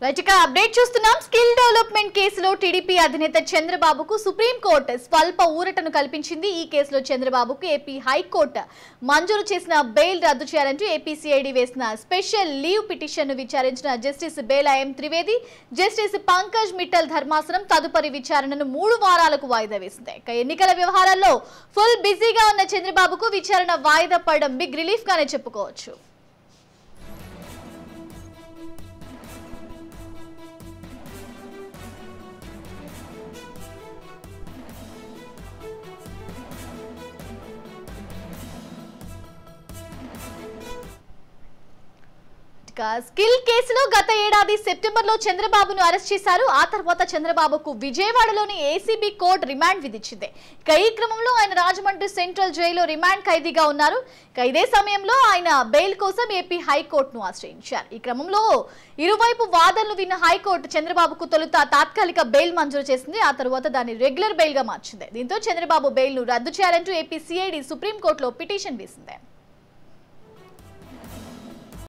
రైట్గా update చూస్తున్నాం. Skill development కేసులో TDP అధినేత చంద్రబాబుకు సుప్రీంకోర్టు స్వల్ప ఊరటను కల్పించింది. ఈ కేసులో చంద్రబాబుకు ఏపీ హైకోర్టు మంజూరు చేసిన బెయిల్ రద్దు చేయాలంటూ ఏపీసీఐడీ వేసిన స్పెషల్ లీవ్ పిటిషన్ను విచారించిన జస్టిస్ బేలా ఎం త్రివేది, జస్టిస్ పంకజ్ మిట్టల్ ధర్మాసనం తదుపరి విచారణను 3 వారాలకు వాయిదా వేసింది. ఎన్నికల వ్యవహారాల్లో ఫుల్ బిజీగా ఉన్న చంద్రబాబుకు విచారణ వాయిదా పడడం బిగ్ రిలీఫ్ గానే చెప్పుకోవచ్చు. స్కిల్ కేసులో గత ఏడాది సెప్టెంబర్లో చంద్రబాబును అరెస్ట్ చేశారు. ఆ తర్వాత చంద్రబాబుకు విజయవాడలోని ఏసీబీ కోర్టు రిమాండ్ విధించింది. ఈ క్రమంలో ఆయన రాజమండ్రి సెంట్రల్ జైల్లో రిమాండ్ ఖైదీగా ఉన్నారు. ఇదే సమయంలో ఆయన బెయిల్ కోసం ఏపీ హైకోర్టును ఆశ్రయించారు. ఈ క్రమంలో ఇరువైపు వాదనలు విన్న హైకోర్టు చంద్రబాబుకు తొలుత తాత్కాలిక బెయిల్ మంజూరు చేసింది. ఆ తర్వాత దాన్ని రెగ్యులర్ బెయిల్ గా మార్చింది. దీంతో చంద్రబాబు బెయిల్ ను రద్దు చేయాలంటూ ఏపీ సిఐడి సుప్రీంకోర్టులో పిటిషన్ వేసింది.